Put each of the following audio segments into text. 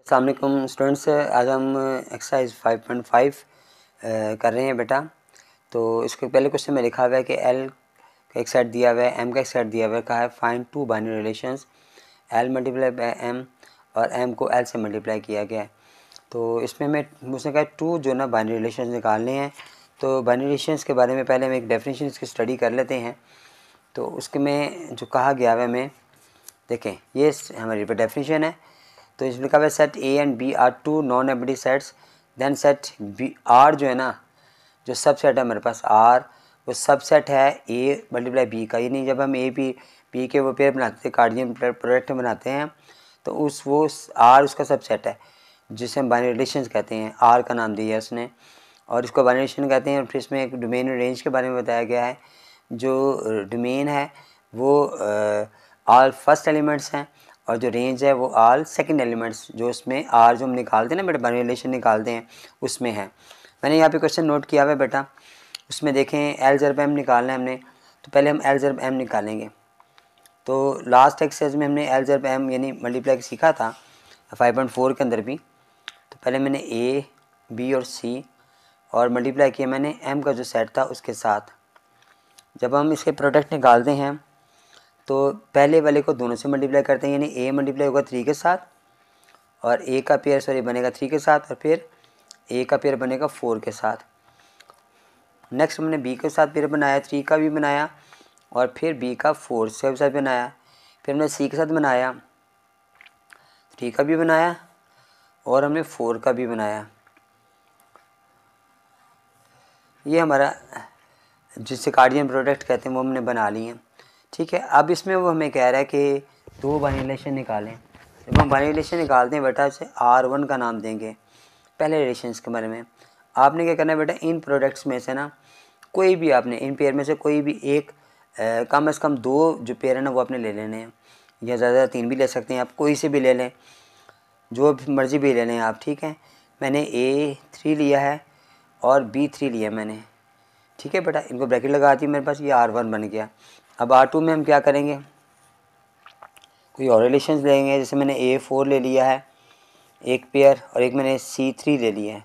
अस्सलाम वालेकुम स्टूडेंट्स, आज हम एक्सरसाइज 5.5 कर रहे हैं बेटा। तो इसके पहले क्वेश्चन में लिखा हुआ है कि एल का एक सेट दिया हुआ है, एम का एक सेट दिया हुआ है, कहा है find two binary relations L multiply by M और एम को एल से मल्टीप्लाई किया गया है। तो इसमें मैं मुझसे कहा टू जो ना बाइनरी रिलेशंस निकालने हैं। तो बाइनरी रिलेशंस के बारे में पहले हम एक डेफिनेशन इसकी स्टडी कर लेते हैं। तो उसके में जो कहा गया है हमें देखें, ये हमारी डेफिनेशन है। तो इसमें लिखा हुआ है set A and B are two non empty sets, then set B are जो है ना, जो सबसेट है हमारे पास आर, वो सबसेट है ए मल्टीप्लाई बी का। यानी जब हम ए बी के वो पेयर बनाते थे, कार्डियन प्रोडक्ट बनाते हैं, तो वो आर उसका सबसेट है जिसे हम बाइनरी रिलेशंस कहते हैं। आर का नाम दिया है उसने और इसको बाइनरी रिलेशन कहते हैं। और फिर इसमें एक डोमेन और रेंज के बारे में बताया गया है। जो डोमेन है वो ऑल फर्स्ट एलिमेंट्स हैं और जो रेंज है वो ऑल सेकंड एलिमेंट्स, जो उसमें आर जो हम निकालते हैं ना बेटा, बाइनरी रिलेशन निकालते हैं, उसमें है। मैंने यहाँ पे क्वेश्चन नोट किया हुआ है बेटा। उसमें देखें एल ज़रब एम निकालना है हमने, तो पहले हम एल ज़रब एम निकालेंगे। तो लास्ट एक्सरसाइज में हमने एल ज़रब एम यानी मल्टीप्लाई सीखा था 5.4 के अंदर भी। तो पहले मैंने ए बी और सी और मल्टीप्लाई किया मैंने एम का जो सेट था उसके साथ। जब हम इसके प्रोडक्ट निकालते हैं तो पहले वाले को दोनों से मल्टीप्लाई करते हैं, यानी ए मल्टीप्लाई होगा 3 के साथ और ए का पेयर बनेगा 3 के साथ और फिर ए का पेयर बनेगा 4 के साथ। नेक्स्ट हमने बी के साथ पेयर बनाया, 3 का भी बनाया और फिर बी का 4 के साथ बनाया। फिर हमने सी के साथ बनाया, 3 का भी बनाया और हमने 4 का भी बनाया। ये हमारा जिससे कार्डियन प्रोडक्ट कहते हैं वो हमने बना लिए हैं, ठीक है। अब इसमें वो हमें कह रहा है कि दो बाइनरी रिलेशन निकालें। जब हम बाइनरी रिलेशन निकालते हैं बेटा, इसे R1 का नाम देंगे। पहले रिलेशंस के बारे में आपने क्या करना है बेटा, इन प्रोडक्ट्स में से ना कोई भी आपने इन पेयर में से कोई भी एक कम से कम 2 जो पेयर है ना वो आपने ले लेने हैं, या ज़्यादा 3 भी ले सकते हैं आप, कोई से भी ले लें, जो मर्ज़ी भी ले लें आप, ठीक है। मैंने A3 लिया है और B3 लिया मैंने, ठीक है बेटा। इनको ब्रैकेट लगा दी, मेरे पास ये R1 बन गया। अब R2 में हम क्या करेंगे, कोई और रिलेशंस लेंगे। जैसे मैंने A4 ले लिया है एक पेयर और एक मैंने C3 ले लिया है,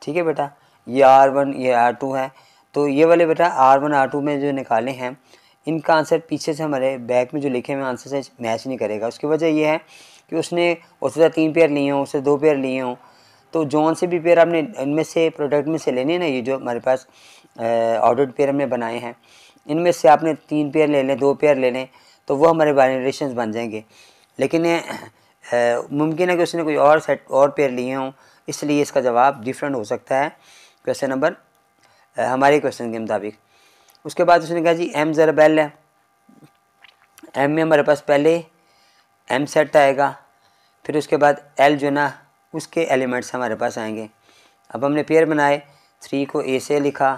ठीक है बेटा। ये R1 ये R2 है। तो ये वाले बेटा R1 R2 में जो निकाले हैं, इनका आंसर पीछे से हमारे बैक में जो लिखे हुए आंसर से मैच नहीं करेगा। उसकी वजह ये है कि उसने उससे 3 पेयर लिए हों, उससे 2 पेयर लिए हों। तो जौन से भी पेयर आपने इनमें से प्रोडक्ट में से लेने हैं ना, ये जो हमारे पास ऑर्डर्ड पेयर हमने बनाए हैं, इनमें से आपने 3 पेयर ले लें, 2 पेयर ले लें, तो वो हमारे बाइनरी रिलेशंस बन जाएंगे। लेकिन मुमकिन है कि उसने कोई और सेट और पेयर लिए हों, इसलिए इसका जवाब डिफरेंट हो सकता है क्वेश्चन नंबर हमारे क्वेश्चन के मुताबिक। उसके बाद उसने कहा जी एम ज़रब एल है। एम में हमारे पास पहले एम सेट आएगा, फिर उसके बाद एल जो ना उसके एलिमेंट्स हमारे पास आएंगे। अब हमने पेयर बनाए, 3 को ए से लिखा,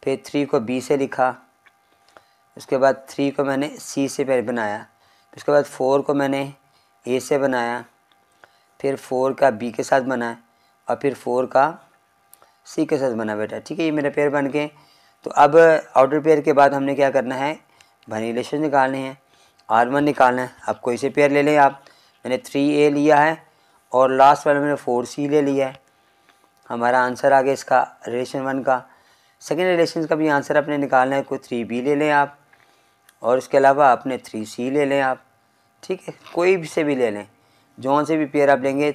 फिर 3 को बी से लिखा, उसके बाद 3 को मैंने सी से पेयर बनाया, उसके बाद 4 को मैंने ए से बनाया, फिर 4 का बी के साथ बनाया और फिर 4 का सी के साथ बना बेटा, ठीक है। ये मेरे पेयर बन गए। तो अब आउटर पेयर के बाद हमने क्या करना है, बाइनरी रिलेशन निकालने हैं, R1 निकालना है। अब कोई से पेयर ले लें आप, मैंने 3A लिया है और लास्ट वाले मैंने 4C ले लिया है। हमारा आंसर आ गया इसका रिलेशन 1 का। सेकेंड रिलेशन का भी आंसर अपने निकालना है, कोई 3B ले लें आप और उसके अलावा अपने 3C ले लें आप, ठीक है। कोई भी से भी ले लें, जौन से भी पेयर आप लेंगे,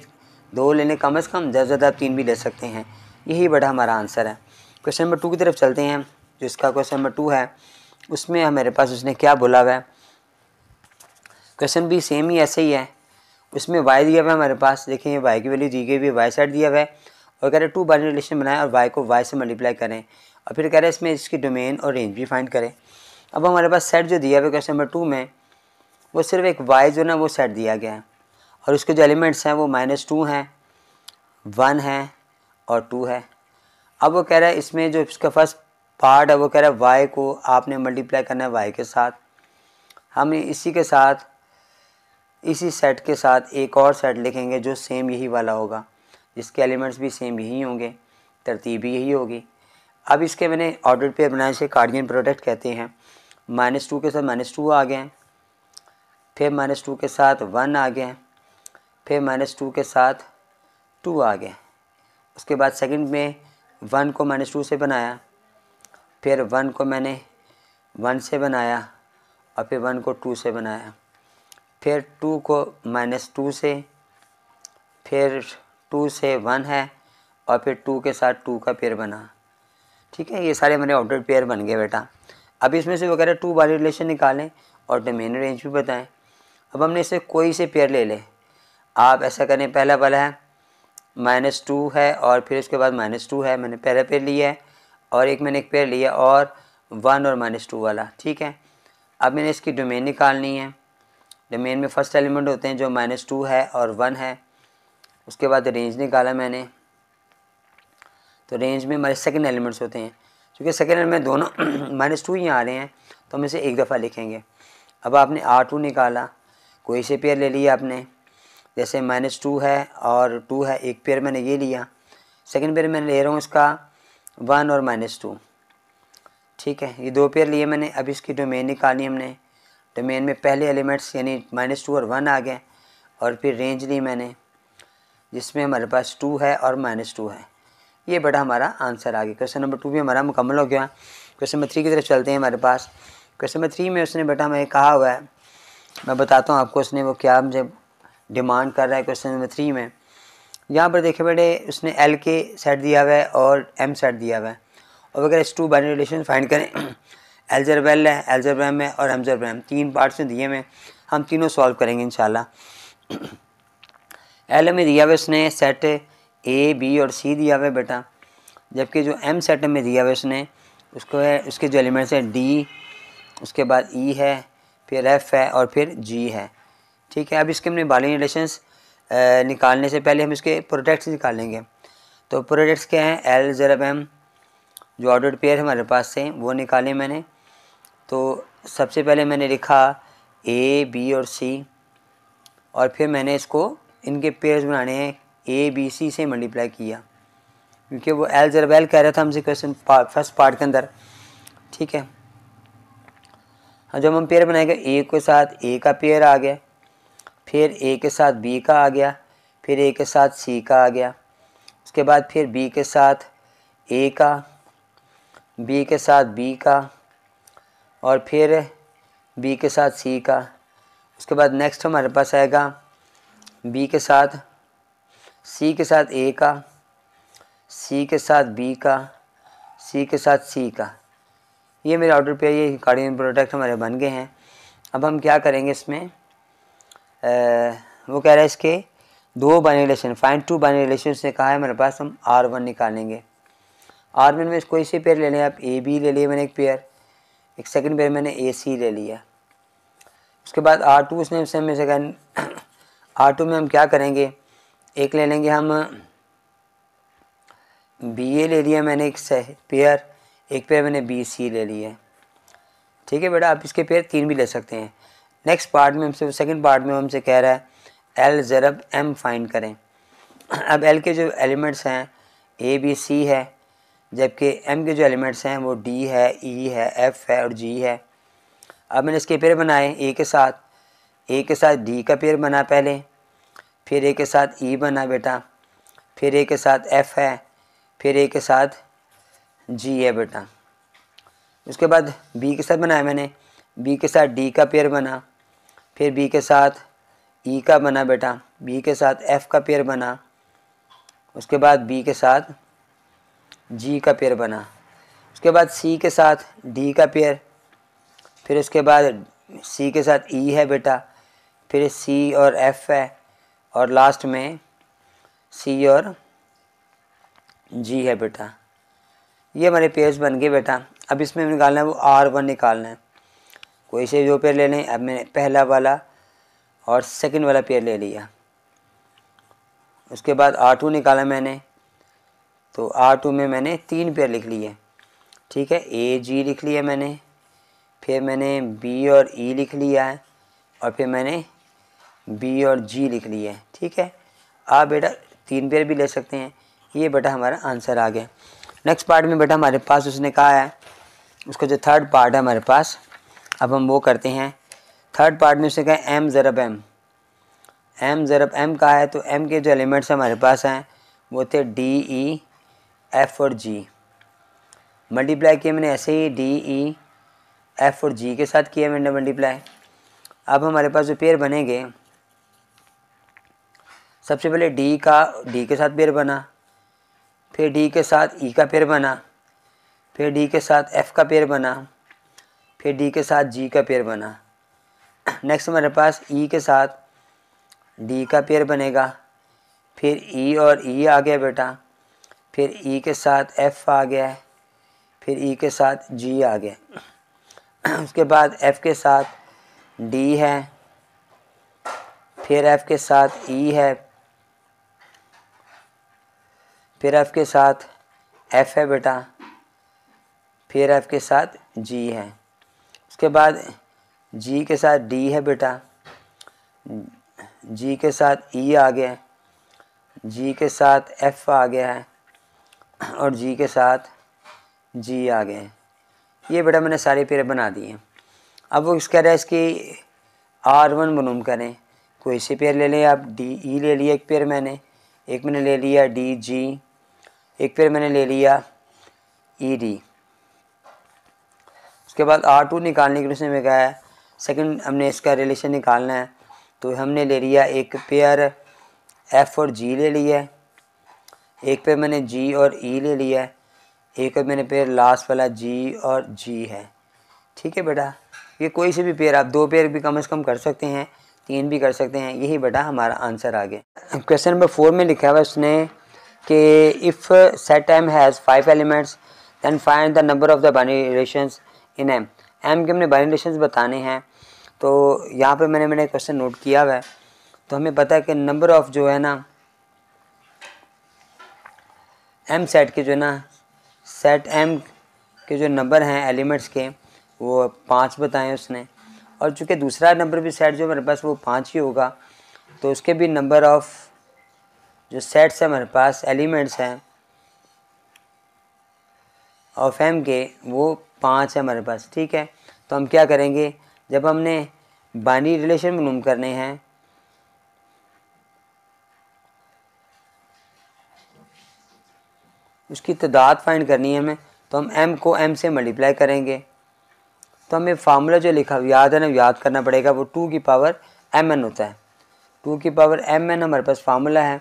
2 लेने कम से कम, ज़्यादा आप 3 भी ले सकते हैं। यही बड़ा हमारा आंसर है। क्वेश्चन नंबर 2 की तरफ चलते हैं। जो इसका क्वेश्चन नंबर 2 है उसमें हमारे पास उसने क्या बोला हुआ है, क्वेश्चन भी सेम ही ऐसे ही है। उसमें y दिया हुआ है हमारे पास, देखें y की वैल्यू दी गई हुई है, y सेट दिया हुआ है और कह रहे हैं 2 बाइनरी रिलेशन बनाएं और y को y से मल्टीप्लाई करें और फिर कह रहे हैं इसमें इसकी डोमेन और रेंज भी फाइंड करें। अब हमारे पास सेट जो दिया हुआ है क्वेश्चन नंबर 2 में, वो सिर्फ एक y जो ना वो सेट दिया गया है और उसके जो एलिमेंट्स हैं वो -2 हैं, 1 है और 2 है। अब वो कह रहा है इसमें जो इसका फर्स्ट पार्ट है वो कह रहा है y को आपने मल्टीप्लाई करना है y के साथ। हम इसी के साथ इसी सेट के साथ एक और सेट लिखेंगे जो सेम यही वाला होगा, जिसके एलिमेंट्स भी सेम यही होंगे, तरतीब भी यही होगी। अब इसके मैंने ऑर्डर पेयर बनाए से कार्डियन प्रोडक्ट कहते हैं। -2 के साथ -2 आ गए, फिर -2 के साथ 1 आ गए, फिर -2 के साथ 2 आ गया। उसके बाद सेकंड में 1 को -2 से बनाया, फिर 1 को मैंने 1 से बनाया और फिर 1 को 2 से बनाया, फिर 2 को -2 से, फिर 2 से 1 है और फिर 2 के साथ 2 का पेयर बना। ठीक है, ये सारे मेरे ऑर्डर पेयर बन गए बेटा। अब इसमें से वगैरह 2 बाइनरी रिलेशन निकालें और डोमेन रेंज भी बताएं। अब हमने इसे कोई से पेयर ले लें। आप ऐसा करें, पहला वाला है -2 है और फिर उसके बाद -2 है, मैंने पहला पेयर लिया है और मैंने एक पेयर लिया और 1 और -2 वाला। ठीक है, अब मैंने इसकी डोमेन निकालनी है। डोमेन में फर्स्ट एलिमेंट होते हैं जो -2 है और 1 है। उसके बाद रेंज निकाला मैंने, तो रेंज में हमारे सेकंड एलिमेंट्स होते हैं। क्योंकि सेकंड एलिमेंट दोनों -2 ही आ रहे हैं तो हम इसे एक दफ़ा लिखेंगे। अब आपने R2 निकाला, कोई से पेयर ले लिया आपने, जैसे -2 है और 2 है, एक पेयर मैंने ये लिया। सेकंड पेयर मैंने ले रहा हूँ इसका 1 और -2। ठीक है, ये 2 पेयर लिए मैंने। अब इसकी डोमेन निकाली हमने। डोमेन में पहले एलिमेंट्स यानी -2 और 1 आ गए और फिर रेंज ली मैंने जिसमें हमारे पास 2 है और -2 है। ये बड़ा हमारा आंसर आ गया। क्वेश्चन नंबर 2 भी हमारा मुकम्मल हो गया। क्वेश्चन नंबर 3 की तरफ चलते हैं हमारे पास। क्वेश्चन नंबर 3 में उसने बेटा हमें कहा हुआ है, मैं बताता हूँ आपको उसने वो क्या मुझे डिमांड कर रहा है। क्वेश्चन नंबर 3 में यहाँ पर देखे बेटे उसने L के सेट दिया हुआ है और M सेट दिया हुआ है और अगर इस 2 बाइनरी रिलेशन फाइंड करें। अलजेब्रा L है, अलजेब्रा M है और अलजेब्रा M, 3 पार्ट्स में दिए हुए, हम तीनों सॉल्व करेंगे इंशाल्लाह। L में दिया हुआ उसने सेट A, B और C दिया हुआ है बेटा, जबकि जो M सेट में दिया हुआ है उसने उसको है, उसके जो एलिमेंट्स हैं D, उसके बाद E है, फिर F है और फिर G है। ठीक है, अब इसके हमने बाइनरी रिलेशंस निकालने से पहले हम इसके प्रोडक्ट्स निकालेंगे। तो प्रोडक्ट्स क्या हैं, L ज़रब M, जो ऑर्डर्ड पेयर हमारे पास से वो निकाले मैंने। तो सबसे पहले मैंने लिखा A, B और C और फिर मैंने इसको इनके पेयर्स बनाने हैं A, B, C से मल्टीप्लाई किया, क्योंकि वो L ज़रब L कह रहा था हमसे क्वेश्चन फर्स्ट पार्ट के अंदर। ठीक है, जब हम पेयर बनाएंगे A के साथ A का पेयर आ गया, फिर A के साथ B का आ गया, फिर A के साथ C का आ गया, उसके बाद फिर B के साथ A का, B के साथ B का और फिर B के साथ C का। उसके बाद नेक्स्ट हमारे पास आएगा B के साथ C के साथ A का, C के साथ B का, C के साथ C का। ये मेरे ऑर्डर पे ये कार्डियन प्रोडक्ट हमारे बन गए हैं। अब हम क्या करेंगे इसमें, वो कह रहा है इसके 2 binary relation, find 2 binary relation से कहा है मेरे पास, हम R1 निकालेंगे। R1 में कोई से पेयर ले लें आप, AB ले लिए मैंने एक पेयर, एक सेकंड पेयर मैंने AC ले लिया। उसके बाद R2 उसने में से R2 में हम क्या करेंगे, एक ले लेंगे हम BA ले लिया मैंने एक पेयर, एक पेयर मैंने BC ले लिया। ठीक है बेटा, आप इसके पेयर 3 भी ले सकते हैं। नेक्स्ट पार्ट में हमसे, सेकंड पार्ट में हमसे कह रहा है L ज़रब M फाइंड करें। अब L के जो एलिमेंट्स हैं A, B, C है, जबकि M के जो एलिमेंट्स हैं वो D है, E है, F है और G है। अब मैंने इसके पेयर बनाए, A के साथ D का पेयर बना पहले, फिर A के साथ E बना बेटा, फिर A के साथ F है, फिर A के साथ G है बेटा। उसके बाद B के साथ बनाया मैंने, B के साथ D का पेयर बना, फिर B के साथ E का बना बेटा, B के साथ F का पेयर बना, उसके बाद B के साथ G का पेयर बना, उसके बाद C के साथ D का पेयर, फिर उसके बाद C के साथ E है बेटा, फिर C और F है और लास्ट में C और G है बेटा। ये हमारे पेयर्स बन गए बेटा। अब इसमें निकालना है वो R1 निकालना है। कोई से जो पेयर ले लें, अब मैंने पहला वाला और सेकंड वाला पेयर ले लिया। उसके बाद R2 निकाला मैंने, तो R2 में मैंने 3 पेयर लिख लिए। ठीक है, A, G लिख लिया मैंने, फिर मैंने B और E लिख लिया है और फिर मैंने B और G लिख लिया है। ठीक है, आप बेटा 3 पेयर भी ले सकते हैं। ये बेटा हमारा आंसर आ गया। नेक्स्ट पार्ट में बेटा हमारे पास उसने कहा है, उसका जो थर्ड पार्ट है हमारे पास, अब हम वो करते हैं। थर्ड पार्ट में उसने कहा M ज़रब M, m ज़रब m का है, तो m के जो एलिमेंट्स हमारे पास हैं वो थे d, e, f और g। मल्टीप्लाई किया मैंने ऐसे ही d, e, f और g के साथ किया मैंने मल्टीप्लाई। अब हमारे पास जो पेयर बनेंगे, सबसे पहले d के साथ पेयर बना, फिर d के साथ e का पेयर बना, फिर d के साथ f का पेयर बना, फिर d के साथ g का पेयर बना। नेक्स्ट हमारे पास e के साथ d का पेयर बनेगा, फिर e और e आ गया बेटा, फिर e के साथ f आ गया है, फिर e के साथ g आ गया। उसके बाद f के साथ d है, फिर f के साथ e है, फिर f के साथ f है बेटा, फिर f के साथ g है। उसके बाद g के साथ d है बेटा, g के साथ e आ गया, g के साथ f आ गया है और g के साथ g आ गए। ये बेटा मैंने सारे पेयर बना दिए। अब वो कह रहा है इसकी R1 मनूम करें। कोई से पेयर ले लें आप, डी ई ले लिया एक पेयर मैंने, एक मैंने ले लिया डी जी, एक पेयर मैंने ले लिया ई डी। उसके बाद R2 निकालने के लिए उसने में कहा है सेकंड हमने इसका रिलेशन निकालना है, तो हमने ले लिया एक पेयर F और G ले लिया है, एक पेयर मैंने G और E ले लिया है, एक और मैंने पेयर लास्ट वाला G और G है। ठीक है बेटा, ये कोई से भी पेयर आप 2 पेयर भी कम से कम कर सकते हैं, 3 भी कर सकते हैं। यही बेटा हमारा आंसर आ गया। क्वेश्चन नंबर 4 में लिखा हुआ है उसने कि if set M has 5 elements than find the number of the binary relations in M। M के हमने बाइनरी रिलेशंस बताने हैं, तो यहाँ पे मैंने क्वेश्चन नोट किया हुआ है। तो हमें पता है कि नंबर ऑफ़ जो है ना M सेट के जो है ना सेट M के जो नंबर हैं एलिमेंट्स के वो 5 बताएं उसने, और चूँकि दूसरा नंबर भी सेट जो मेरे पास वो 5 ही होगा, तो उसके भी नंबर ऑफ़ जो सेट्स है हमारे पास एलिमेंट्स हैं ऑफ M के वो 5 है हमारे पास। ठीक है, तो हम क्या करेंगे, जब हमने बाइनरी रिलेशन मालूम करने हैं उसकी तादाद फाइंड करनी है हमें, तो हम M को M से मल्टीप्लाई करेंगे। तो हमें फार्मूला जो लिखा याद है ना, याद करना पड़ेगा, वो 2 की पावर mn होता है। 2 की पावर mn हमारे पास फार्मूला है,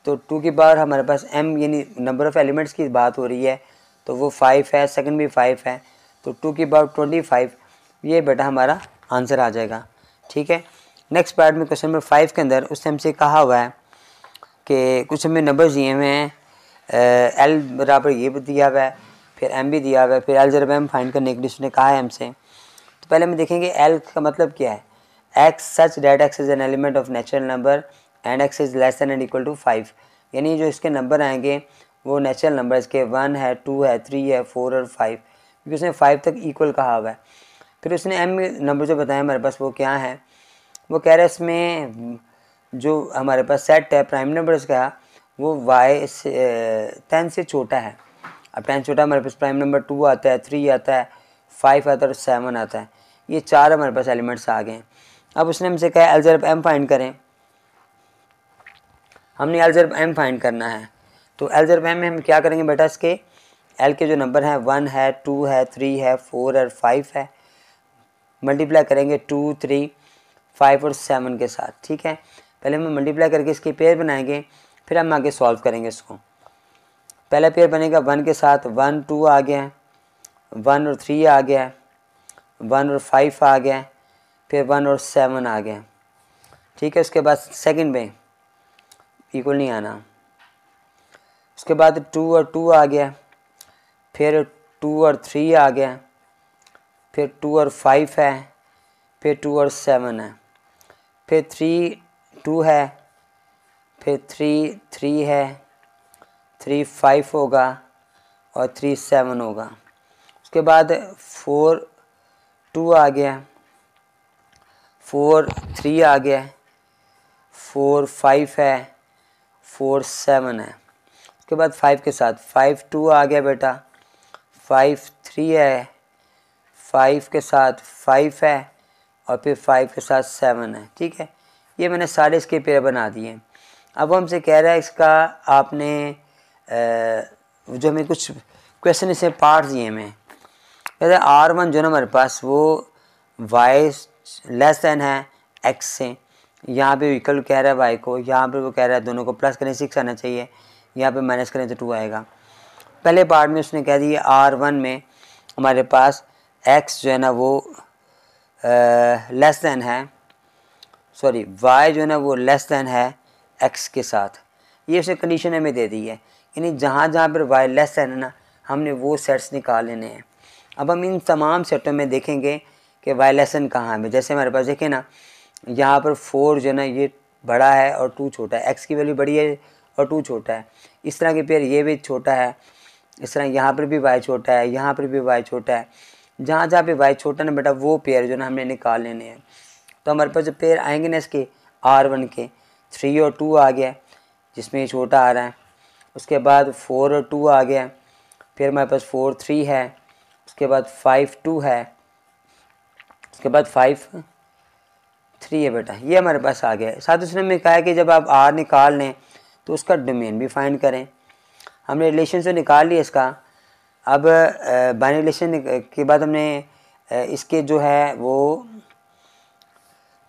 तो 2 की पावर हमारे पास m यानी नंबर ऑफ़ एलिमेंट्स की बात हो रही है, तो वो 5 है, सेकंड भी 5 है, तो 2 की पावर 25, ये बेटा हमारा आंसर आ जाएगा। ठीक है, नेक्स्ट पार्ट में क्वेश्चन नंबर 5 के अंदर उसने हमसे कहा हुआ है कि कुछ हमें नंबर्स दिए हुए हैं, L बराबर ये भी दिया हुआ है, फिर M भी दिया हुआ है, फिर L ज़रब M फाइंड करने के लिए उसने कहा है हमसे। तो पहले हम देखेंगे L का मतलब क्या है। X such that X is an element of natural number and X is less than and equal to 5, यानी जो इसके नंबर आएंगे वो नेचुरल नंबर इसके 1 है, 2 है, 3 है, 4 और 5, क्योंकि उसने 5 तक इक्वल कहा हुआ है। फिर उसने M नंबर जो बताया हमारे पास वो क्या है, वो कह रहा है इसमें जो हमारे पास सेट है प्राइम नंबर्स का वो y से 10 से छोटा है। अब 10 छोटा हमारे पास प्राइम नंबर 2 आता है, 3 आता है, 5 आता है और 7 आता है। ये 4 हमारे पास एलिमेंट्स आ गए हैं। अब उसने हमसे कहा L ज़रब M फाइंड करें, हमने L ज़रब M फाइंड करना है। तो L ज़रब M में हम क्या करेंगे बेटा, इसके L के जो नंबर हैं 1 है, 2 है, 3 है, 4 और 5 है, मल्टीप्लाई करेंगे 2, 3, 5 और 7 के साथ। ठीक है, पहले हम मल्टीप्लाई करके इसके पेयर बनाएंगे, फिर हम आगे सॉल्व करेंगे इसको। पहला पेयर बनेगा 1 के साथ 1, 2 आ गया है, 1 और 3 आ गया है, 1 और 5 आ गया है, फिर 1 और 7 आ गया। ठीक है, उसके बाद सेकंड में इक्वल नहीं आना, उसके बाद 2 और 2 आ गया, फिर 2 और 3 आ गया, फिर 2 और 5 है, फिर 2 और 7 है, फिर 3 2 है, फिर 3 3 है, 3 5 होगा और 3 7 होगा। उसके बाद 4 2 आ गया, 4 3 आ गया, 4 5 है, 4 7 है। उसके बाद 5 के साथ 5 2 आ गया बेटा, 5 3 है, 5 के साथ 5 है और फिर 5 के साथ 7 है। ठीक है, ये मैंने सारे इसके पेयर बना दिए। अब हमसे कह रहा है इसका आपने जो हमें कुछ क्वेश्चन इसे पार्ट दिए हमें, कहते हैं R1 जो ना हमारे पास वो y लेस दैन है x से, यहाँ पे इक्वल कह रहा है y को, यहाँ पे वो कह रहा है दोनों को प्लस करें 6 आना चाहिए, यहाँ पे माइनस करें तो 2 आएगा। पहले पार्ट में उसने कह दिया R1 में हमारे पास x जो है ना वो लेस दैन है, सॉरी y जो है ना वो लेस दैन है x के साथ, ये उसने कंडीशन हमें दे दी है। यानी जहाँ जहाँ पर y लेस दैन है ना, हमने वो सेट्स निकाल लेने हैं। अब हम इन तमाम सेटों में देखेंगे कि y लेस दैन कहाँ है। जैसे हमारे पास देखें ना, यहाँ पर 4 जो है ना ये बड़ा है और 2 छोटा है, x की वैल्यू बड़ी है और 2 छोटा है। इस तरह के पेयर ये भी छोटा है, इस तरह यहाँ पर भी y छोटा है, यहाँ पर भी y छोटा है। जहाँ जहाँ पे y छोटा ना बेटा वो पेयर जो ना हमने निकाल लेने हैं। तो हमारे पास जो पेयर आएंगे ना इसके R1 के 3 और 2 आ गया, जिसमें ये छोटा आ रहा है। उसके बाद 4 और 2 आ गया, फिर हमारे पास 4 3 है, उसके बाद 5 2 है, उसके बाद 5 3 है बेटा, ये हमारे पास आ गया है। साथ उसने हमें कहा है कि जब आप R निकाल लें तो उसका डोमेन भी फाइंड करें। हमने रिलेशन से निकाल लिया इसका। अब बाइनरी रिलेशन के बाद हमने इसके जो है वो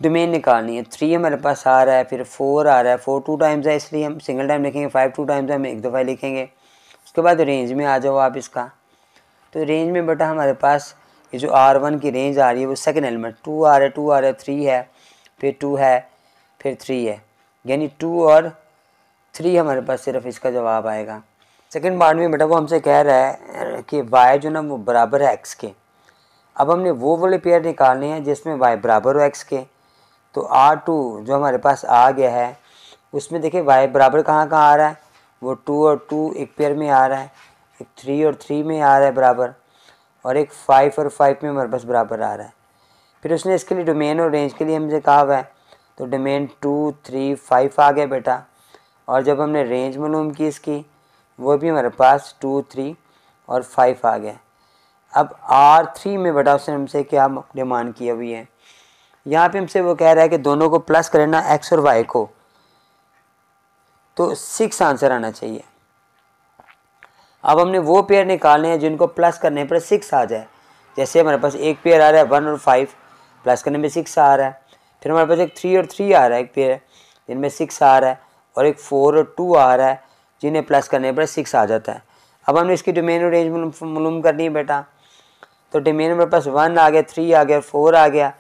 डोमेन निकालनी है। 3 हमारे पास आ रहा है, फिर 4 आ रहा है, 4 2 टाइम्स है इसलिए हम सिंगल टाइम लिखेंगे, 5 2 टाइम्स हम एक दफ़ा लिखेंगे। उसके बाद रेंज में आ जाओ आप इसका। तो रेंज में बेटा हमारे पास ये जो R1 की रेंज आ रही है वो सेकंड एलिमेंट 2 आ रहा है, 2 आ रहा है, 3 है, फिर 2 है, फिर 3 है, यानी 2 और 3 हमारे पास सिर्फ इसका जवाब आएगा। सेकंड पार्ट में बेटा वो हमसे कह रहा है कि y जो ना वो बराबर है x के। अब हमने वो वाले पेयर निकालने हैं जिसमें y बराबर हो x के। तो R2 जो हमारे पास आ गया है उसमें देखिए y बराबर कहाँ कहाँ आ रहा है, वो 2 और 2 एक पेयर में आ रहा है, एक 3 और 3 में आ रहा है बराबर, और एक 5 और 5 में हमारे पास बराबर आ रहा है। फिर उसने इसके लिए डोमेन और रेंज के लिए हमसे कहा हुआ है, तो डोमेन 2 3 5 आ गया बेटा। और जब हमने रेंज मालूम की इसकी, वो भी हमारे पास 2 3 और 5 आ गया। अब R3 में बेटा उसने हमसे क्या डिमांड की हुई है, यहाँ पे हमसे वो कह रहा है कि दोनों को प्लस करें ना x और y को, तो 6 आंसर आना चाहिए। अब हमने वो पेयर निकालने हैं जिनको प्लस करने पर 6 आ जाए। जैसे हमारे पास एक पेयर आ रहा है 1 और 5, प्लस करने में 6 आ रहा है। फिर हमारे पास एक 3 और 3 आ रहा है, एक पेयर जिनमें 6 आ रहा है, और एक 4 और 2 आ रहा है जिन्हें प्लस करने पर 6 आ जाता है। अब हमने इसकी डोमेन और रेंज मालूम करनी है बेटा। तो डोमेन हमारे पास 1 आ गया, 3 आ गया, 4 आ गया,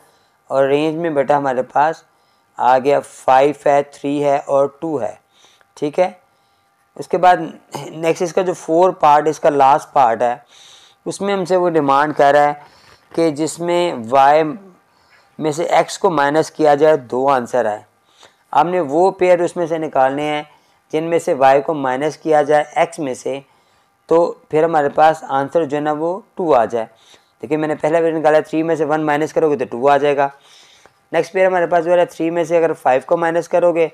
और रेंज में बेटा हमारे पास आ गया 5 है, 3 है और 2 है। ठीक है। उसके बाद नेक्स्ट इसका जो 4 पार्ट इसका लास्ट पार्ट है, उसमें हमसे वो डिमांड कर रहा है कि जिसमें y में से x को माइनस किया जाए 2 आंसर है। हमने वो पेयर उसमें से निकालने हैं जिनमें से y को माइनस किया जाए x में से, तो फिर हमारे पास आंसर जो है ना वो 2 आ जाए। देखिए मैंने पहला पेयर निकाला, 3 में से 1 माइनस करोगे तो 2 आ जाएगा। नेक्स्ट पेयर हमारे पास जो है 3 में से अगर 5 को माइनस करोगे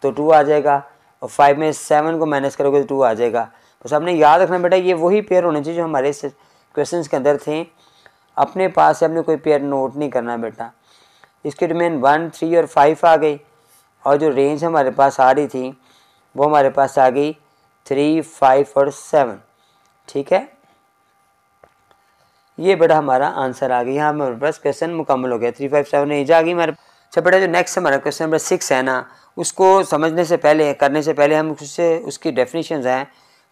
तो 2 आ जाएगा, और 5 में 7 को माइनस करोगे तो 2 आ जाएगा। बस आपने याद रखना बेटा ये वही पेयर होने चाहिए जो हमारे क्वेश्चन के अंदर थे। अपने पास से हमने कोई पेयर नोट नहीं करना बेटा। इसके डोमेन 1 3 और 5 आ गई, और जो रेंज हमारे पास आ रही थी वो हमारे पास आ गई 3 5 और 7। ठीक है, ये बेटा हमारा आंसर आ गया। यहाँ हमारे पास क्वेश्चन मुकम्मल हो गया। 3 5 7 रेंज आ गई हमारे। अच्छा बेटा जो नेक्स्ट हमारा क्वेश्चन नंबर 6 है ना, उसको समझने से पहले करने से पहले हम उससे उसकी डेफिनेशंस हैं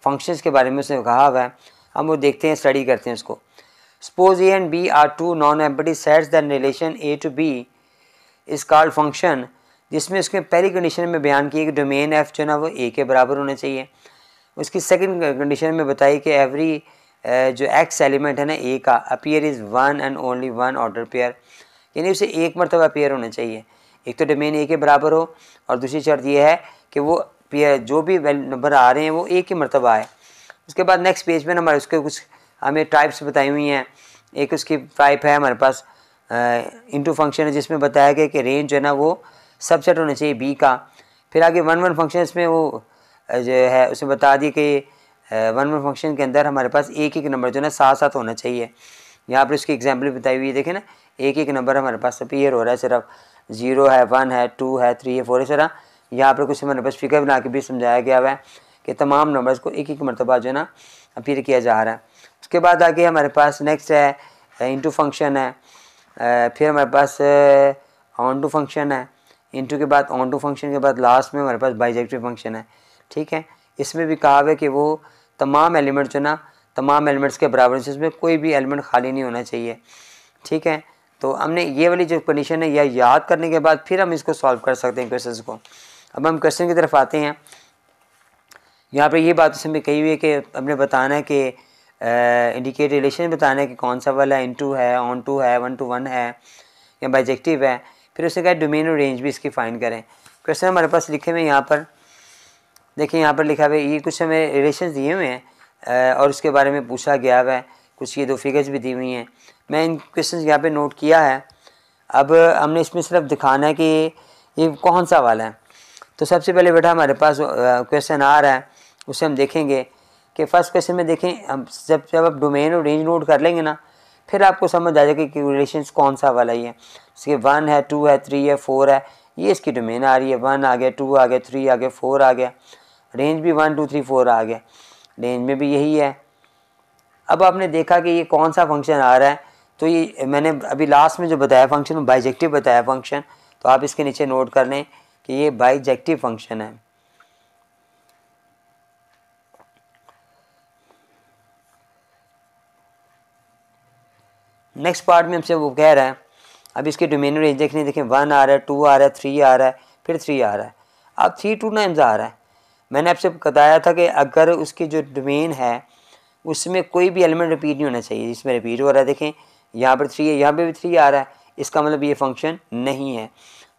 फंक्शंस के बारे में उसने कहा हुआ है, हम वो देखते हैं, स्टडी करते हैं उसको। Suppose A and B are two non empty sets then relation A to B is called function, जिसमें उसके पहली कंडीशन में बयान की कि डोमेन एफ जो ना वो ए के बराबर होना चाहिए। उसकी सेकंड कंडीशन में बताई कि एवरी जो एक्स एलिमेंट है ना ए का appear is 1 and only 1 order pair, यानी उसे एक मरतबा पेयर होना चाहिए। एक तो डोमेन ए के बराबर हो, और दूसरी शर्त यह है कि वो पेयर जो भी नंबर आ रहे हैं वो एक ही मरतबा आए। उसके बाद नेक्स्ट पेज में हमारे उसके कुछ हमें टाइप्स बताई हुई हैं। एक उसकी टाइप है हमारे पास इनटू फंक्शन है, जिसमें बताया गया कि रेंज जो है ना वो सबसेट होना चाहिए बी का। फिर आगे 1 1 फंक्शन इसमें वो जो है उसे बता दी कि 1 1 फंक्शन के अंदर हमारे पास एक एक नंबर जो है ना साथ साथ होना चाहिए। यहाँ पर उसकी एग्जाम्पल बताई हुई है, देखें ना, एक एक नंबर हमारे पास अपीयर हो रहा है सिर्फ, 0 है, 1 है, 2 है, 3 है, 4 है। इस तरह यहाँ पर कुछ हमारे पास फिगर बना के भी समझाया गया हुआ है कि तमाम नंबर्स को एक एक मरतबा जो है ना अपीयर किया जा रहा है। उसके बाद आगे हमारे पास नेक्स्ट है इंटू फंक्शन है, फिर हमारे पास ऑन टू फंक्शन है, इंटू के बाद ऑन टू फंक्शन के बाद लास्ट में हमारे पास बाइजेक्टिव फंक्शन है। ठीक है, इसमें भी कहा है कि वो तमाम एलिमेंट जो ना तमाम एलिमेंट्स के बराबर है, इसमें कोई भी एलिमेंट खाली नहीं होना चाहिए। ठीक है, तो हमने ये वाली जो कंडीशन है यह याद करने के बाद फिर हम इसको सॉल्व कर सकते हैं क्वेश्चन को। अब हम क्वेश्चन की तरफ आते हैं। यहाँ पर ये बात उसमें कही हुई है कि हमने बताना है कि इंडिकेट रिलेशन बताना है कि कौन सा वाला इनटू है, ऑन टू है, 1 to 1 है या बाइजेक्टिव है। फिर उसने कहा डोमेन और रेंज भी इसकी फाइंड करें। क्वेश्चन हमारे पास लिखे हुए यहाँ पर देखिए, यहाँ पर लिखा हुआ है ये कुछ हमें रिलेशन दिए हुए हैं और उसके बारे में पूछा गया हुआ है, कुछ ये 2 फिगर्स भी दी हुई हैं। मैं इन क्वेश्चन यहाँ पे नोट किया है। अब हमने इसमें सिर्फ दिखाना है कि ये कौन सा वाला है। तो सबसे पहले बेटा हमारे पास क्वेश्चन आ रहा है, उसे हम देखेंगे कि फर्स्ट क्वेश्चन में देखें हम जब आप डोमेन और रेंज नोट कर लेंगे ना फिर आपको समझ आ जाएगा कि रिलेशंस कौन सा वाला ही है। इसके 1 है, 2 है, 3 है, 4 है, ये इसकी डोमेन आ रही है। 1 आ गया, 2 आ गया, 3 आ गया, 4 आ गया, रेंज भी 1 2 3 4 आ गया, रेंज में भी यही है। अब आपने देखा कि ये कौन सा फंक्शन आ रहा है, तो ये मैंने अभी लास्ट में जो बताया फंक्शन बाइजेक्टिव बताया फंक्शन, तो आप इसके नीचे नोट कर लें कि ये बाइजेक्टिव फंक्शन है। नेक्स्ट पार्ट में हमसे वो कह रहा है, अब इसके डोमेन रेंज देखने देखें 1 आ रहा है, 2 आ रहा है, 3 आ रहा है, फिर 3 आ रहा है। अब 3 2 टाइम्स आ रहा है। मैंने आपसे बताया था कि अगर उसकी जो डोमेन है उसमें कोई भी एलिमेंट रिपीट नहीं होना चाहिए, जिसमें रिपीट हो रहा है देखें यहाँ पर 3 है, यहाँ पे भी 3 आ रहा है, इसका मतलब ये फंक्शन नहीं है।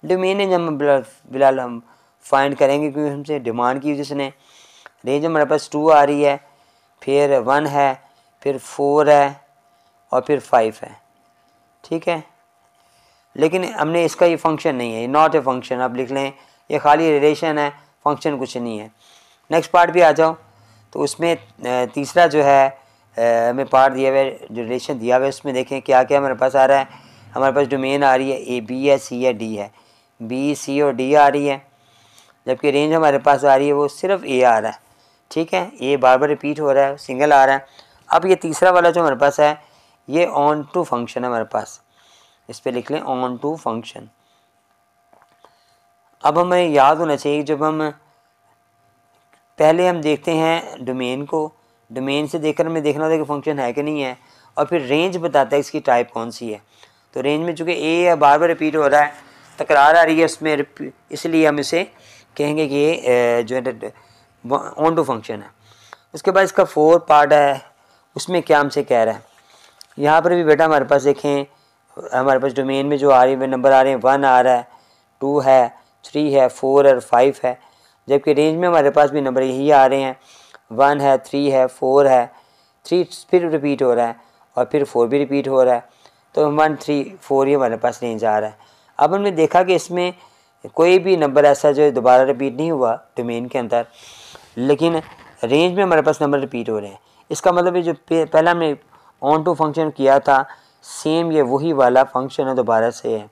डोमेन है जब फिलहाल हम फाइंड करेंगे क्योंकि हमसे डिमांड की जिसने। रेंज हमारे पास 2 आ रही है, फिर 1 है, फिर 4 है और फिर 5 है। ठीक है, लेकिन हमने इसका ये फंक्शन नहीं है, ये नॉट ए फंक्शन। आप लिख लें ये खाली रिलेशन है, फंक्शन कुछ नहीं है। नेक्स्ट पार्ट भी आ जाओ, तो उसमें तीसरा जो है हमें पार्ट दिया हुआ है, जो रिलेशन दिया हुआ है उसमें देखें क्या क्या हमारे पास आ रहा है। हमारे पास डोमेन आ रही है ए बी है, सी है, डी है, बी सी और डी आ रही है, जबकि रेंज हमारे पास आ रही है वो सिर्फ ए आ रहा है। ठीक है, ये बार बार रिपीट हो रहा है, सिंगल आ रहा है। अब ये तीसरा वाला जो हमारे पास है ये ऑन टू फंक्शन है हमारे पास, इस पर लिख लें ऑन टू फंक्शन। अब हमें याद होना चाहिए जब हम पहले हम देखते हैं डोमेन को, डोमेन से देखकर हमें देखना होता है कि फंक्शन है कि नहीं है, और फिर रेंज बताता है इसकी टाइप कौन सी है। तो रेंज में चूँकि ए बार बार रिपीट हो रहा है, तकरार आ रही है उसमें, इसलिए हम इसे कहेंगे कि ये जो है ऑन टू फंक्शन है। उसके बाद इसका 4 पार्ट है, उसमें क्या हमसे कह रहा है। यहाँ पर भी बेटा हमारे पास देखें हमारे पास डोमेन में जो आ रही है नंबर आ रहे हैं 1 आ रहा है, 2 है, 3 है, 4 और 5 है, जबकि रेंज में हमारे पास भी नंबर यही आ रहे हैं 1 है, 3 है, 4 है, 3 फिर रिपीट हो रहा है और फिर 4 भी रिपीट हो रहा है, तो 1 3 4 ही हमारे पास रेंज आ रहा है। अब हमने देखा कि इसमें कोई भी नंबर ऐसा जो दोबारा रिपीट नहीं हुआ डोमेन के अंदर, लेकिन रेंज में हमारे पास नंबर रिपीट हो रहे हैं। इसका मतलब ये जो पहला हमने ऑन टू फंक्शन किया था सेम ये वही वाला फंक्शन है, दोबारा से है,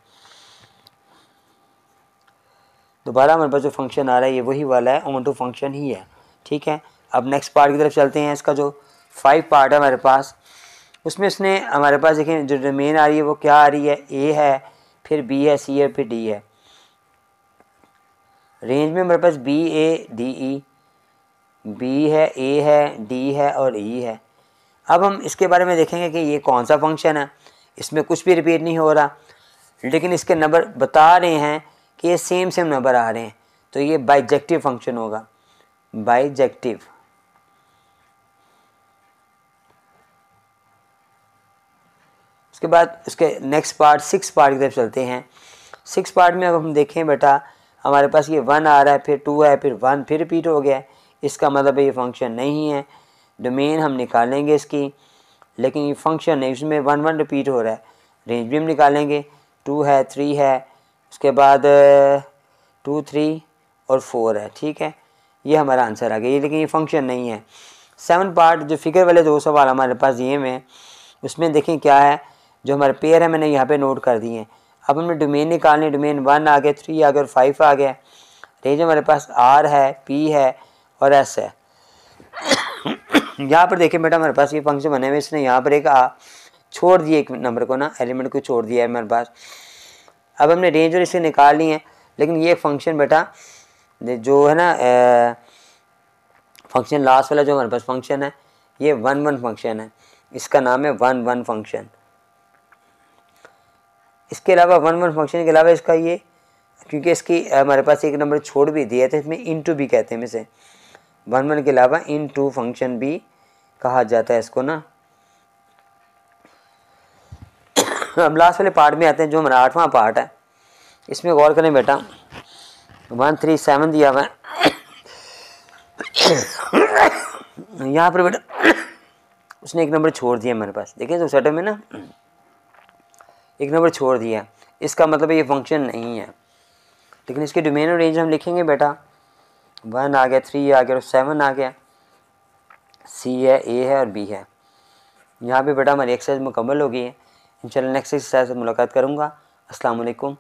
दोबारा हमारे पास जो फंक्शन आ रहा है ये वही वाला है, ऑन टू फंक्शन ही है। ठीक है, अब नेक्स्ट पार्ट की तरफ चलते हैं। इसका जो 5 पार्ट है हमारे पास, उसमें उसने हमारे पास देखें जो डोमेन आ रही है वो क्या आ रही है, ए है, फिर बी है, सी है, फिर डी है। रेंज में हमारे पास B A D E, B है, ए है, डी है और ई है। अब हम इसके बारे में देखेंगे कि ये कौन सा फंक्शन है, इसमें कुछ भी रिपीट नहीं हो रहा, लेकिन इसके नंबर बता रहे हैं कि ये सेम नंबर आ रहे हैं, तो ये बाइजेक्टिव फंक्शन होगा, बाइजेक्टिव। उसके बाद उसके नेक्स्ट पार्ट 6 पार्ट की तरफ चलते हैं। 6 पार्ट में अब हम देखें बेटा हमारे पास ये 1 आ रहा है, फिर 2 है, फिर 1 फिर रिपीट हो गया है, इसका मतलब ये फंक्शन नहीं है। डोमेन हम निकालेंगे इसकी, लेकिन ये फंक्शन नहीं, इसमें 1 1 रिपीट हो रहा है। रेंज भी हम निकालेंगे, 2 है, 3 है, उसके बाद 2 3 और 4 है। ठीक है, ये हमारा आंसर आ गया, लेकिन ये फंक्शन नहीं है। 7 पार्ट जो फिगर वाले 2 सवाल हमारे पास दिए हुए हैं, उसमें देखें क्या है, जो हमारे पेयर है मैंने यहाँ पे नोट कर दिए हैं। अब हमें डोमेन निकालनी, डोमेन 1 आ गया, 3 आ गया और 5 आ गया। रेंज हमारे पास R है, P है और S है। यहाँ पर देखिए बेटा हमारे पास ये फंक्शन बने हुए, इसने यहाँ पर एक छोड़ दिया, एक नंबर को ना, एलिमेंट को छोड़ दिया है हमारे पास। अब हमने रेंज और इसे निकाल ली है, लेकिन ये फंक्शन बेटा जो है ना फंक्शन लास्ट वाला जो हमारे पास फंक्शन है, ये 1 1 फंक्शन है, इसका नाम है 1 1 फंक्शन। इसके अलावा 1 1 फंक्शन के अलावा इसका ये, क्योंकि इसकी हमारे पास एक नंबर छोड़ भी दिया था, इसमें इनटू भी कहते हैं इसे, 1 1 के अलावा इनटू फंक्शन भी कहा जाता है इसको ना। अब लास्ट वाले पार्ट में आते हैं, जो हमारा 8वां पार्ट है। इसमें गौर करें बेटा, 137 दिया हुआ है। यहाँ पर बेटा उसने एक नंबर छोड़ दिया हमारे पास, देखिए तो सेट में ना एक नंबर छोड़ दिया, इसका मतलब ये फंक्शन नहीं है। लेकिन इसके डोमेन और रेंज हम लिखेंगे बेटा, 1 आ गया, 3 आ गया और 7 आ गया, C है, A है और B है। यहाँ पे बेटा हमारी एक्सरसाइज मुकम्मल हो गई है। इंशाल्लाह नेक्स्ट एक्सरसाइज से मुलाकात करूँगा। अस्सलाम वालेकुम।